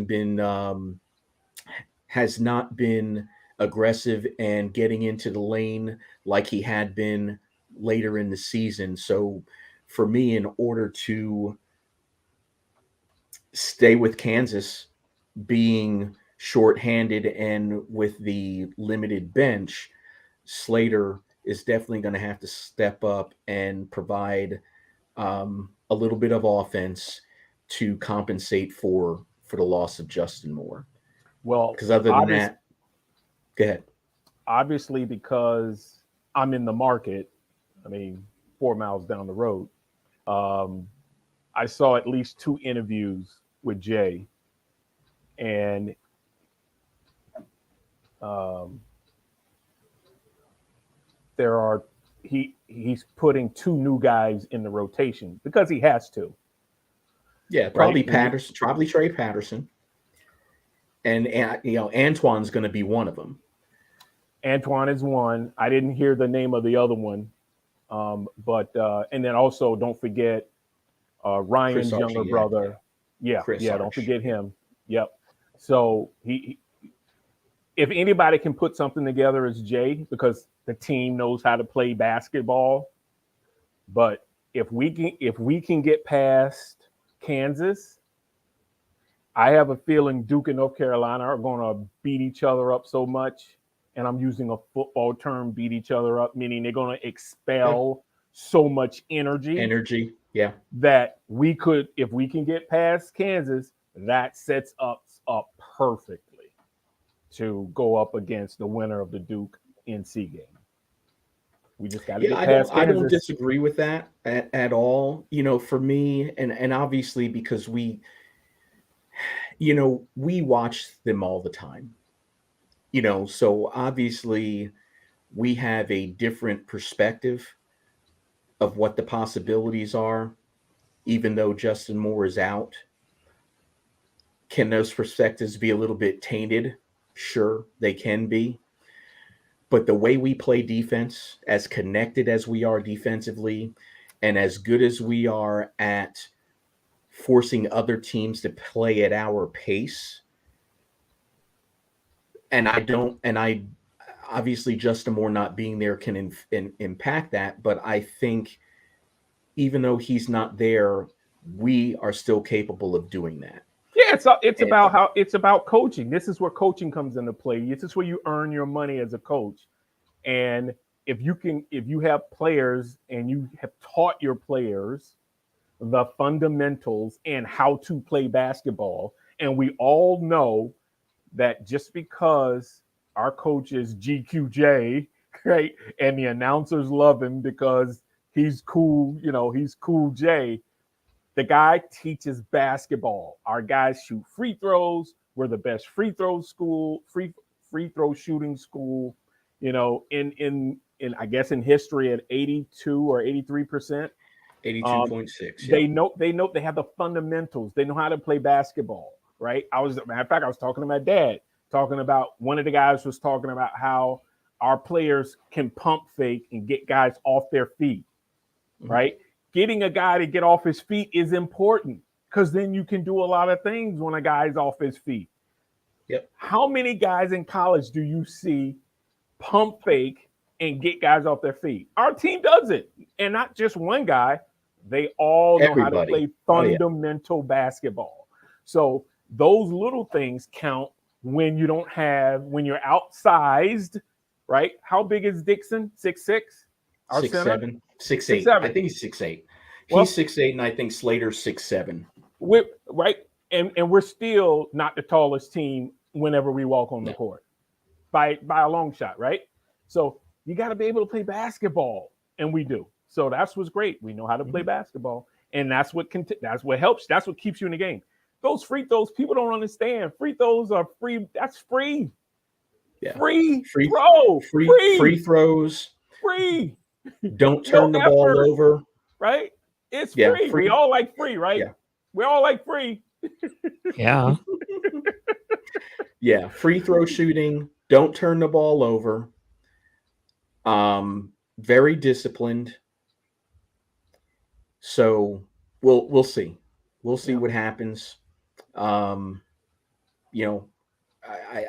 not been aggressive and getting into the lane like he had been later in the season. So for me, in order to stay with Kansas being shorthanded and with the limited bench, Slater is definitely going to have to step up and provide a little bit of offense to compensate for the loss of Justin Moore.
Well,
because other than that, go ahead.
Obviously, because I'm in the market, 4 miles down the road, I saw at least 2 interviews with Jay, and he's putting 2 new guys in the rotation because he has to.
Yeah, probably
right?
Patterson, probably Trey Patterson, and Antoine's going to be one of them.
Antoine is one. I didn't hear the name of the other one, but and then also don't forget Ryan's younger brother. Yeah, don't forget him. Yep. So he if anybody can put something together, it's Jay, because the team knows how to play basketball. But if we can get past Kansas, I have a feeling Duke and North Carolina are going to beat each other up so much. And I'm using a football term, beat each other up, meaning they're going to expel so much energy.
Yeah.
That we could, if we can get past Kansas, that sets us up perfectly to go up against the winner of the Duke NC game. We just got to get past Kansas.
I don't disagree with that at all. For me, and obviously because we watch them all the time. So obviously we have a different perspective of what the possibilities are, even though Justin Moore is out. Can those perspectives be a little bit tainted? Sure, they can be. But the way we play defense, as connected as we are defensively, and as good as we are at forcing other teams to play at our pace, and obviously Justin Moore not being there can impact that, but I think even though he's not there, we are still capable of doing that.
Yeah, it's about coaching. This is where coaching comes into play. This is where you earn your money as a coach. And if you have players and you have taught your players the fundamentals and how to play basketball, and we all know that just because our coach is GQJ, right, and the announcers love him because he's cool, he's cool J. The guy teaches basketball. Our guys shoot free throws. We're the best free throw shooting school, in I guess in history at 82 or 83%.
82.6.
They know they have the fundamentals. They know how to play basketball, right? Matter of fact, I was talking to my dad, talking about one of the guys was talking about how our players can pump fake and get guys off their feet, right? Getting a guy to get off his feet is important because then you can do a lot of things when a guy's off his feet.
Yep.
How many guys in college do you see pump fake and get guys off their feet? Our team does it. And not just one guy. They all know how to play fundamental basketball. So those little things count when you're outsized, right? How big is Dixon? 6'6"?
6'7", 6'8". I think he's 6'8". He's 6'8", and I think Slater's 6'7".
Right, and we're still not the tallest team whenever we walk on the court by a long shot, right? So you got to be able to play basketball, and we do. So that's what's great. We know how to play basketball, and that's what helps. That's what keeps you in the game. Those free throws, people don't understand. Free throws are free. That's free.
Yeah.
Free
throws.
Free.
Don't turn the ball over.
Right? It's free. We all like free, right? Yeah. We all like free.
Yeah.
Yeah. Free throw shooting. Don't turn the ball over. Very disciplined. So we'll see. We'll see what happens. I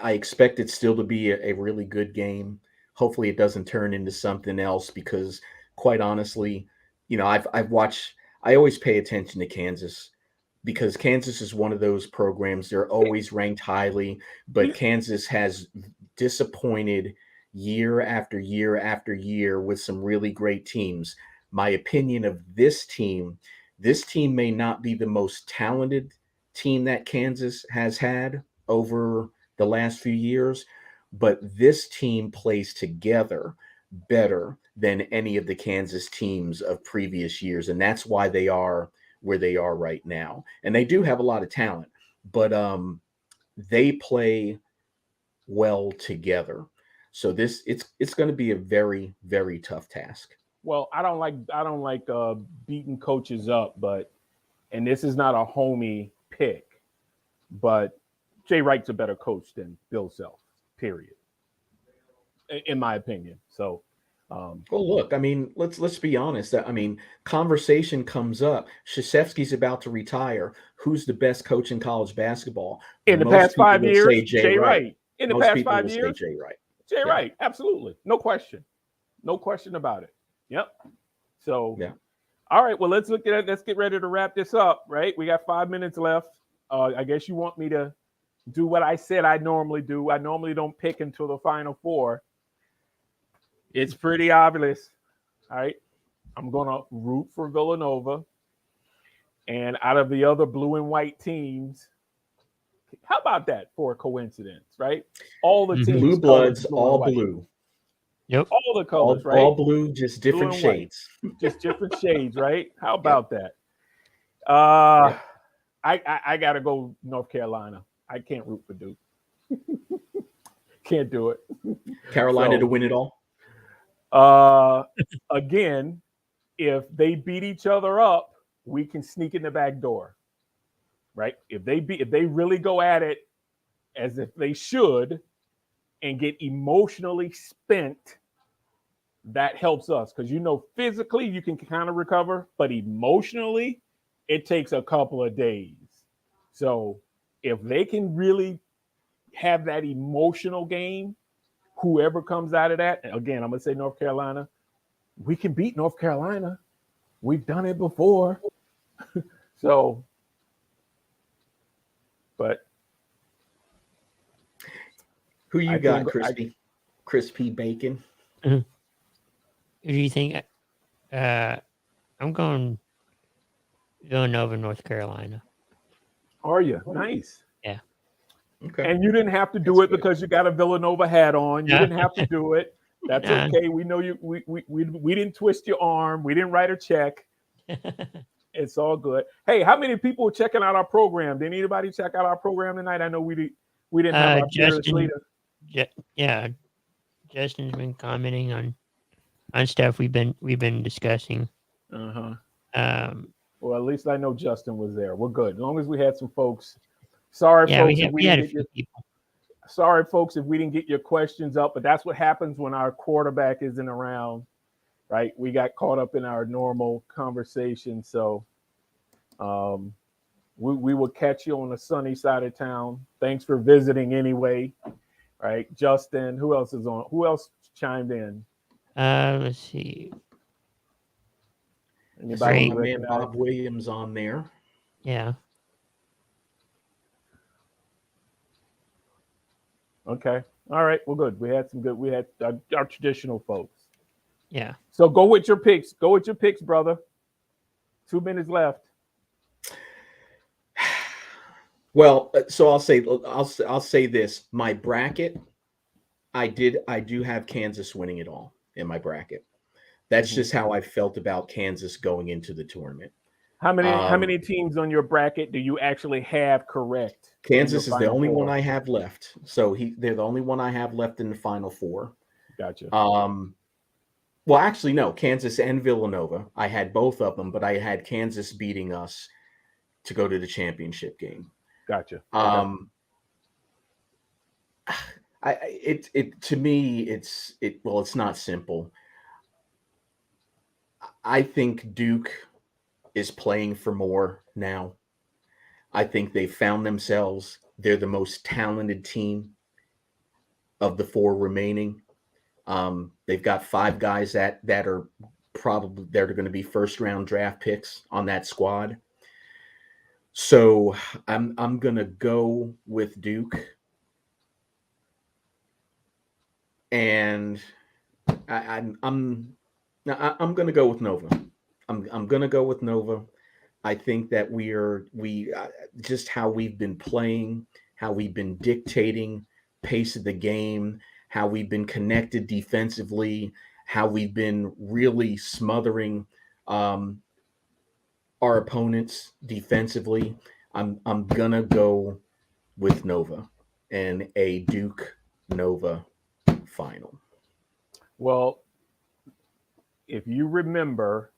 expect it still to be a really good game. Hopefully it doesn't turn into something else because quite honestly, I've watched, I always pay attention to Kansas because Kansas is one of those programs. They're always ranked highly, but Kansas has disappointed year after year after year with some really great teams. My opinion of this team may not be the most talented team that Kansas has had over the last few years, but this team plays together better than any of the Kansas teams of previous years. And that's why they are where they are right now. And they do have a lot of talent, but they play well together. So it's going to be a very, very tough task.
Well, I don't like beating coaches up, and this is not a homie pick, but Jay Wright's a better coach than Bill Self, period, in my opinion. So,
well, look, I mean, let's be honest. I mean, conversation comes up. Krzyzewski's about to retire. Who's the best coach in college basketball?
In the past 5 years, Jay Wright. In the past 5 years,
Jay Wright.
Jay Wright, absolutely, no question about it. Yep. So, all right. Well, let's get ready to wrap this up. Right, we got 5 minutes left. I guess you want me to do what I said I normally do. I normally don't pick until the Final Four. It's pretty obvious. All right. I'm going to root for Villanova. And out of the other blue and white teams, how about that for a coincidence, right? All the teams.
Blue bloods, all blue.
Yep.
All the colors, right?
All blue, just different shades.
Just different shades, right? How about that? I got to go North Carolina. I can't root for Duke. Can't do it.
Carolina to win it all?
Again, if they beat each other up, we can sneak in the back door, right? If they really go at it as if they should and get emotionally spent, that helps us because physically you can kind of recover, but emotionally it takes a couple of days. So if they can really have that emotional game, whoever comes out of that, and again, I'm going to say North Carolina, we can beat North Carolina. We've done it before. So, but
Who you
I
got,
think
Crispy Bacon?
Who do you think? I'm going Villanova, North Carolina.
Are you nice?
Yeah.
Okay.
And you didn't have to do
That's
it
good.
because you got a Villanova hat on. You
Yeah.
didn't have to do it. That's
Nah.
okay. We know you. We didn't twist your arm. We didn't write a check. It's all good. Hey, how many people are checking out our program? Did anybody check out our program tonight? I know we didn't have our fearless
Justin,
leader.
yeah, Justin's been commenting on stuff we've been discussing.
Well, at least I know Justin was there. We're good. As long as we had some folks. Sorry,
Yeah,
folks,
we had a few people.
Sorry, folks, if we didn't get your questions up, but that's what happens when our quarterback isn't around, right? We got caught up in our normal conversation. So we will catch you on the sunny side of town. Thanks for visiting anyway, right? Justin, who else is on? Who else chimed in?
Let's see.
Anybody?
My man Bob Williams on there.
Yeah.
Okay. All right. Well, good. We had our traditional folks.
Yeah.
So go with your picks. Go with your picks, brother. 2 minutes left.
Well, so I'll say this. My bracket, I do have Kansas winning it all in my bracket. That's just how I felt about Kansas going into the tournament.
How many teams on your bracket do you actually have correct?
Kansas is the only one I have left. So they're the only one I have left in the Final Four.
Gotcha.
Well, actually, no. Kansas and Villanova. I had both of them, but I had Kansas beating us to go to the championship game.
Gotcha.
To me, it's not simple. I think Duke is playing for more now. I think they found themselves. They're the most talented team of the four remaining. They've got 5 guys that are probably they're going to be first round draft picks on that squad. So I'm going to go with Duke, and I'm going to go with Nova. I'm going to go with Nova. I think that we just how we've been playing, how we've been dictating pace of the game, how we've been connected defensively, how we've been really smothering our opponents defensively. I'm gonna go with Nova and a Duke Nova final.
Well, if you remember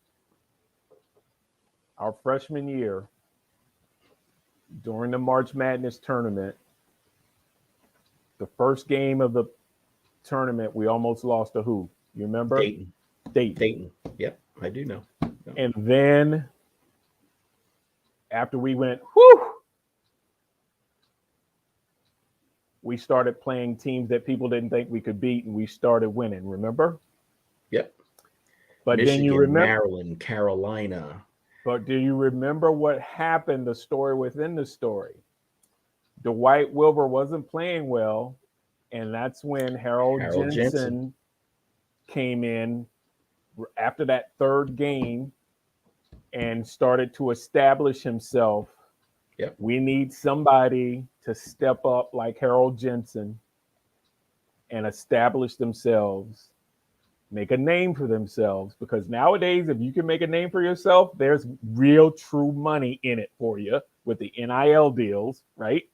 our freshman year during the March Madness tournament, the first game of the tournament, we almost lost to who? You remember?
Dayton. Yep, I do know.
And then after we went, whew, we started playing teams that people didn't think we could beat, and we started winning. Remember?
Yep.
But
Michigan,
then you remember
Maryland, Carolina.
But do you remember what happened? The story within the story. Dwight Wilbur wasn't playing well, and that's when Harold Jensen came in after that third game and started to establish himself.
Yep.
We need somebody to step up like Harold Jensen and establish themselves, make a name for themselves, because nowadays, if you can make a name for yourself, there's real true money in it for you with the NIL deals, right?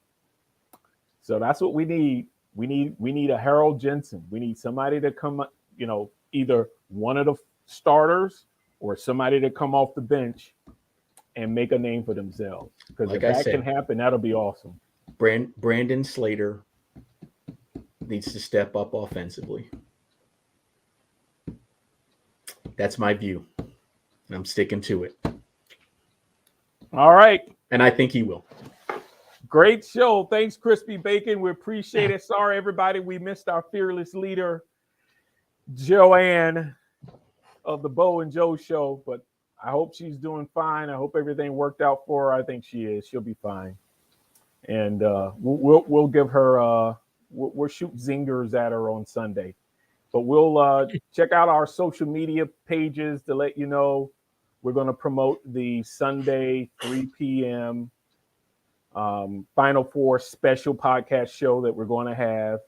So that's what we need. We need a Harold Jensen. We need somebody to come, either one of the starters or somebody to come off the bench and make a name for themselves. Because if that can happen, that'll be awesome.
Brandon Slater needs to step up offensively. That's my view. I'm sticking to it.
All right.
And I think he will.
Great show. Thanks, Crispy Bacon. We appreciate it. Sorry, everybody. We missed our fearless leader, Joanne of the Bo and Joe show, but I hope she's doing fine. I hope everything worked out for her. I think she is. She'll be fine. And we'll give her we'll shoot zingers at her on Sunday. But we'll check out our social media pages to let you know we're going to promote the Sunday 3 p.m. Final Four special podcast show that we're going to have.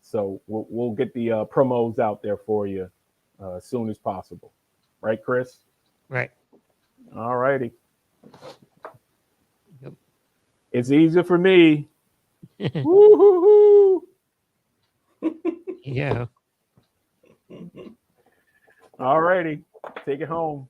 So we'll get the promos out there for you as soon as possible. Right, Chris?
Right.
All righty.
Yep.
It's easy for me. Woo-hoo-hoo.
Yeah.
All righty. Take it home.